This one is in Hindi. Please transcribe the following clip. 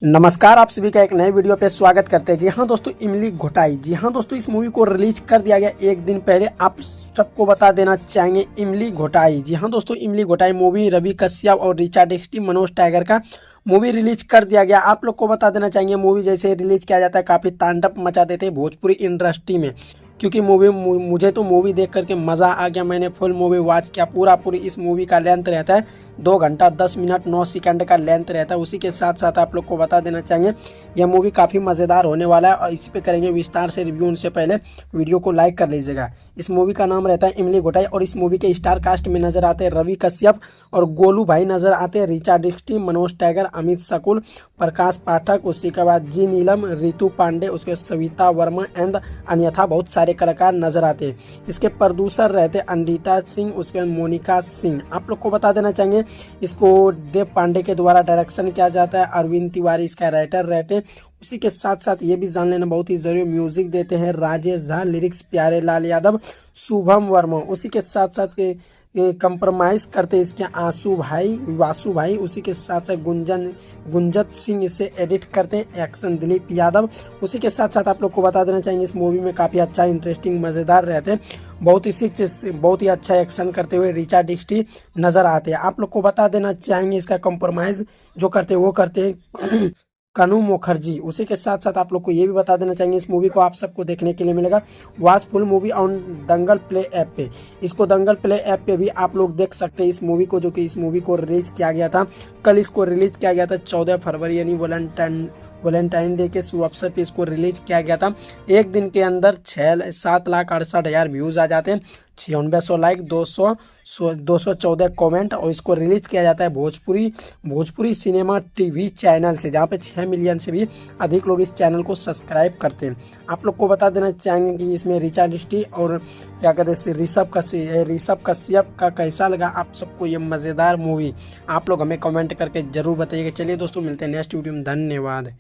नमस्कार, आप सभी का एक नए वीडियो पे स्वागत करते हैं। जी हाँ दोस्तों, इमली घोटाई। जी हाँ दोस्तों, इस मूवी को रिलीज कर दिया गया एक दिन पहले। आप सबको बता देना चाहेंगे इमली घोटाई। जी हाँ दोस्तों, इमली घोटाई मूवी रवि कश्यप और ऋचा डिक्सटी, मनोज टाइगर का मूवी रिलीज कर दिया गया। आप लोग को बता देना चाहेंगे मूवी जैसे रिलीज किया जाता है काफ़ी तांडव मचा देते हैं भोजपुरी इंडस्ट्री में, क्योंकि मुझे तो मूवी देख करके मज़ा आ गया। मैंने फुल मूवी वॉच किया। पूरी इस मूवी का लेंथ रहता है 2 घंटा 10 मिनट 9 सेकंड का लेंथ रहता है। उसी के साथ साथ आप लोग को बता देना चाहेंगे यह मूवी काफ़ी मज़ेदार होने वाला है और इस पे करेंगे विस्तार से रिव्यू। उनसे पहले वीडियो को लाइक कर लीजिएगा। इस मूवी का नाम रहता है इमली घोटाई और इस मूवी के स्टार कास्ट में नजर आते हैं रवि कश्यप और गोलू भाई नजर आते हैं, ऋचा डिक्सटी, मनोज टाइगर, अमित शकुल, प्रकाश पाठक, उसी के बाद जी नीलम, रितु पांडे, उसके सविता वर्मा एंड अन्यथा बहुत सारे कलाकार नजर आते हैं। इसके प्रोड्यूसर रहते अनिता सिंह, उसके बाद मोनिका सिंह। आप लोग को बता देना चाहेंगे इसको देव पांडे के द्वारा डायरेक्शन किया जाता है। अरविंद तिवारी इसका राइटर रहते हैं। उसी के साथ साथ ये भी जान लेना बहुत ही जरूरी, म्यूजिक देते हैं राजेश झा, लिरिक्स प्यारे लाल यादव, शुभम वर्मा। उसी के साथ साथ कंप्रोमाइज करते इसके वासु भाई। उसी के साथ साथ गुंजत सिंह इसे एडिट करते हैं, एक्शन दिलीप यादव। उसी के साथ साथ आप लोग को बता देना चाहेंगे इस मूवी में काफ़ी अच्छा, इंटरेस्टिंग, मज़ेदार रहते हैं। बहुत ही अच्छा एक्शन करते हुए ऋचा डिक्सटी नज़र आते हैं। आप लोग को बता देना चाहेंगे इसका कंप्रोमाइज़ जो करते हैं वो करते हैं कनु मुखर्जी। उसी के साथ साथ आप लोग को ये भी बता देना चाहेंगे इस मूवी को आप सबको देखने के लिए मिलेगा watch full movie on Dangal play app पे। इसको दंगल प्ले ऐप पे भी आप लोग देख सकते हैं इस मूवी को, जो कि इस मूवी को रिलीज किया गया था कल। इसको रिलीज किया गया था 14 फरवरी यानी वैलेंटाइन डे के शुभ अवसर पे इसको रिलीज किया गया था। एक दिन के अंदर 7,68,000 व्यूज़ आ जाते हैं, 9600 लाइक, 214 कमेंट। और इसको रिलीज किया जाता है भोजपुरी सिनेमा टीवी चैनल से, जहाँ पे 6 मिलियन से भी अधिक लोग इस चैनल को सब्सक्राइब करते हैं। आप लोग को बता देना चाहेंगे कि इसमें ऋचा डिक्सटी और क्या कहते हैं ऋषभ कश्यप का कैसा लगा आप सबको ये मज़ेदार मूवी। आप लोग हमें कमेंट करके जरूर बताइएगा। चलिए दोस्तों, मिलते हैं नेक्स्ट वीडियो में। धन्यवाद।